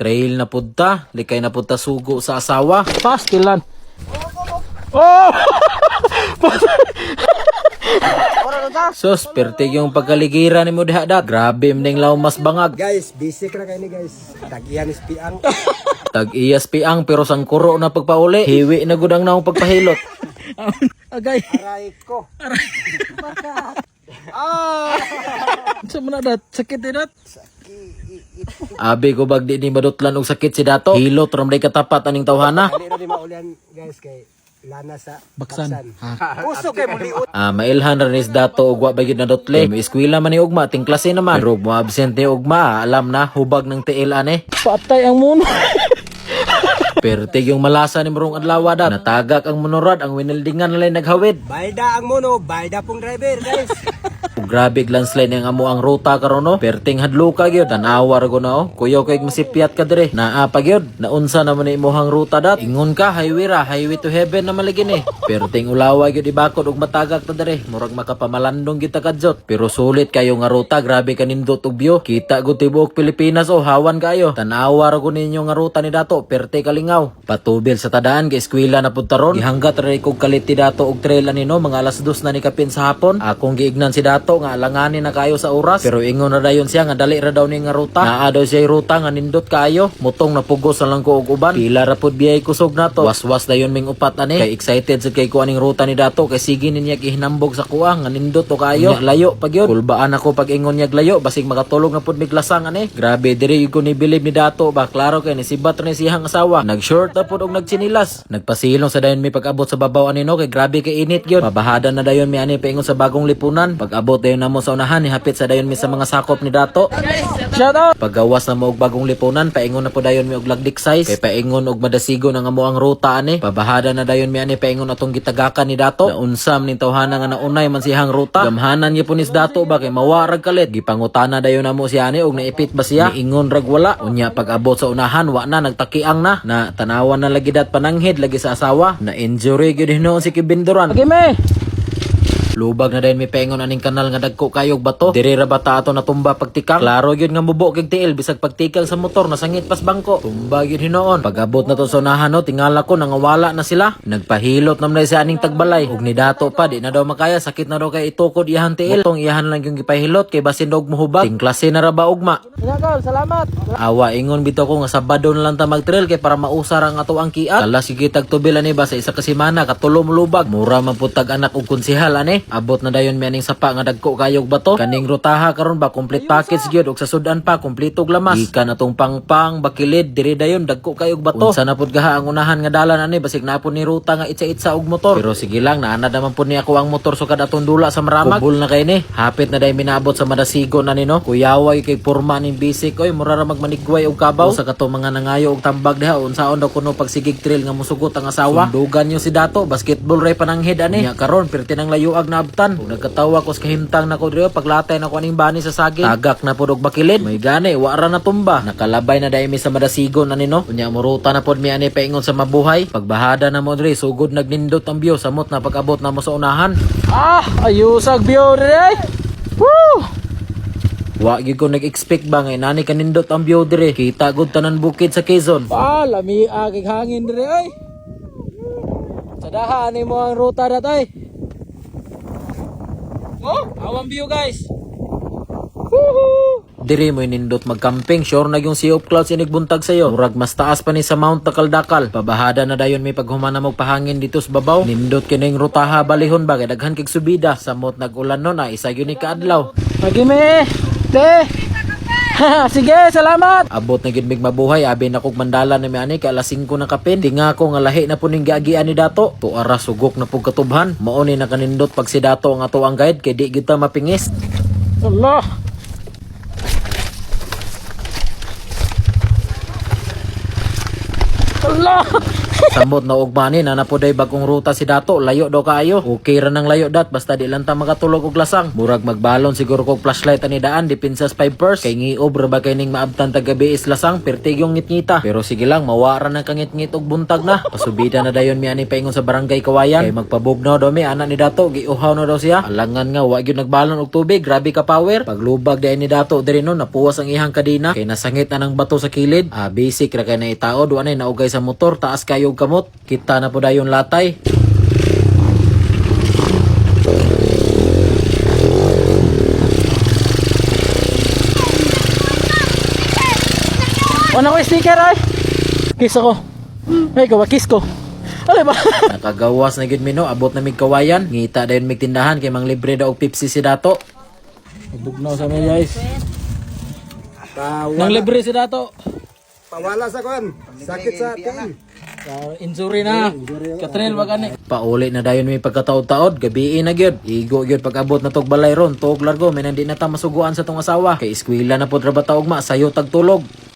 Trail na punta, likay na punta sugo sa asawa. Pastilan. Oh! Sos, pertig yung pagkaligira ni mo diha dat. Grabe mning law mas bangag. Guys, basic na kayo ni guys. Tag-iyan is piang. Tag-iyas piang pero sang kuro na pagpauli. Hiwi na gud ang naong pagpahilot. Agay. Aray ko. Sa mana dat? Sakit din dat? Abi ko bagdi ni madutlan og sakit si dato. Hilot ram day katapat aning tawhana. Dali na di maulian guys kay lana sa Baksan. Uso kay muliot. Mailhan ra nis dato og wa bagid na dotle. May eskwela man ni ugma ting klase naman. Pero mo absent ni ugma, alam na hubag ng tiil ane. Patay ang muno. Pertig yung malasa ni murong adlaw dat. Natagak ang monorad, ang winildingan nalay naghawid. Balda ang mono, balda pong driver guys. Grabe landslide ang amo ang ruta karon no. Perting hadlo ka gyud, tanawa ra ko na oh. Kuyo kay masipiat ka dire. Naa pa gyud. Naunsa naman ni imong ruta dat. Ingon ka highway ra, highway to heaven na maligin eh. Perting ulawa gyud ibakod og matagak ta dire. Murag makapamalandong kita kadzot. Pero sulit kayo nga ruta, grabe kanindot og view. Kita gud tibuok Pilipinas oh, hawan kayo. Tanawa ra ko ninyo nga ruta ni dato, perte kalingaw. Patubil sa tadaan kay eskwela na pud taron. Gihanggat ra kog kalit ti dato og trail ani no, mga alas 2 na ni kapin sa hapon. Akong giignan si dato nga alanganin na kayo sa oras, pero ingon na dayon siya nga dali ra daw ni nga ruta. Naa daw siya ruta nga nindot kayo. Mutong napugos na lang ko og uban. Pila ra pud biyay kusog nato. Waswas dayon ming upat ani. Kay excited sa kay kuaning ruta ni dato kay sige niya gihinambog sa kuha nga nindot to kayo. Nya, layo pag yun. Kulbaan ako pag ingon niya layo, basig makatulog na pud miglasang ani. Grabe diri ko ni bilib ni dato ba, klaro kay ni sibat ni siyang asawa. Nag-short na pud og nagchinilas. Nagpasilong sa dayon mi pag-abot sa babaw ani no, kay grabe kay init gyud. Mabahada na dayon mi ani paingon sa bagong lipunan. Pag-abot dayon namo sa unahan ni hapit sa dayon mi sa mga sakop ni dato. Shout out. Paggawas na mo og bagong lipunan, paingon na po dayon mi og lagdik size. Kay paingon og madasigo na nga mo ang ruta ani. Pabahada na dayon mi ani paingon atong gitagakan ni dato. Naunsam ning tawhana nga naunay man siyang ruta. Gamhanan niya punis dato ba kay mawarag kalit. Gipangutana dayon namo siya ani og naipit ba siya. Niingon rag wala. Unya pag-abot sa unahan wa na nagtakiang na tanawan na lagi dat pananghid lagi sa asawa. Na injury gyud hinoon si Kibinduran. Agay me. Lubag na dayon mi paingon aning kanal nga dagko kayog bato. Diri ra bata ato natumba pagtikang. Klaro gyud nga mubo kag tiil bisag pagtikang sa motor nasangit pas bangko. Tumba gyud hinoon. Pag-abot na to sa unahan no, tingala ko nangawala na sila. Nagpahilot namnay sa aning tagbalay. Ug ni dato pa di na daw makaya, sakit na daw kay itukod iyahan tiil. Tong iyahan lang yung gipahilot kay basin daw muhubag. Ting klase na ra ba ugma. Inagol, salamat. Awa ingon bitaw ko nga Sabado na lang ta mag-trail kay para mausar ang ato ang kiat. Kala sige tagtubil ani ba sa isa ka semana katulom lubag. Mura man pud tag anak og konsehal ani. Abot na dayon mi aning sapa nga dagko kayog bato. Kaning rutaha karon ba complete package gyud og sa sudan pa kompletog lamas. Ika na tong pangpang bakilid diri dayon dagko kayog bato. Unsa na pud gaha ang unahan nga dalan ani basig na pud ni ruta nga itsa-itsa og motor. Pero sige lang naana naman pud ni ako ang motor sukad atong dula sa Maramag. Kubol na kay ni. Hapit na day minabot sa Madasigo na ni no. Kuyaway kay porma ning bisik oy mura ra magmanigway og kabaw. Sa kato mga nangayo og tambag diha unsaon daw kuno pagsigig trail nga musugot ang asawa. Sundugan niyo si dato basketball ray pananghid ani. Nya karon perti nang layuag na abtan. Ug nagkatawa ko sa kahimtang nako diri paglatay nako aning bani sa saging. Tagak na pud og bakilid. May gani wa ra na tumba. Nakalabay na day mi sa Madasigo na ni no. Unya muruta na pud mi ani paingon sa mabuhay. Pagbahada na mo diri sugod nagnindot ang view samot na pag-abot na mo sa unahan. Ayusag view diri. Woo! Wa gyud ko nag-expect ba nga nani kanindot ang view dire. Kita gud tanan bukid sa Quezon. Lami agig hangin diri ay. Sadahan ni mo ang ruta datay. Oh, awang view guys. Woohoo! Diri mo nindot magcamping, sure na yung sea of clouds inigbuntag sayo. Murag mas taas pa ni sa Mount Takal-Dakal. Pabahada na dayon may paghumana mo pahangin dito sa babaw. Nindot kining rutaha balihon ba kay daghan kig subida. Samot nag-ulan no na isa gyud ni kaadlaw. Lagi me. Te. Sige, salamat. Abot na gid mig mabuhay, abi na kog mandala na mi ani kay alas 5 na kapin. Tinga ko nga lahi na puning giagian ni dato. Tuara sugok na pug katubhan. Mao ni nakanindot pag si dato ang ato ang guide kay di kita mapingis. Allah. Allah. Samot na ugmani na napoday bagong ruta si Dato, layo daw kaayo. Okay ra nang layo dat basta di lang ta makatulog og lasang. Murag magbalon siguro kog flashlight ani daan depinsas 5 pers kay ngiob ra ba kay ning maabtan tagabi is lasang pertig yung ngitngita. Pero sige lang mawara na kangit-ngit og buntag na. Pasubida na dayon mi ani paingon sa barangay Kawayan kay magpabugnaw daw mi anak ni Dato giuhaw na daw siya. Alangan nga wa gyud nagbalon og tubig, grabe ka power. Paglubag day ni Dato diri no napuwas ang ihang kadina kay nasangit na ng bato sa kilid. Basic ra kay na itao do anay naugay sa motor taas kayo og kamot. Kita na po dayon latay. Ano ko sticker ay? Kiss ako. Ay, kiss ko. Ano ba? Nakagawas na gid mi no, abot na mig Kawayan. Ngita dayon mig tindahan kay mang libre daw og Pepsi si Dato. Bugnaw sa mga guys. Nang libre si Dato. Pawala sa kon. Sakit sa tiyan. Injury na. Katril ba gani? Pauli na dayon mi pagkataod-taod, gabi na gyud. Igo gyud pag-abot na tog balay ron, tog largo, may nandi na ta masuguan sa tong asawa. Kay eskwela na pod ra ba taog ma, sayo tagtulog.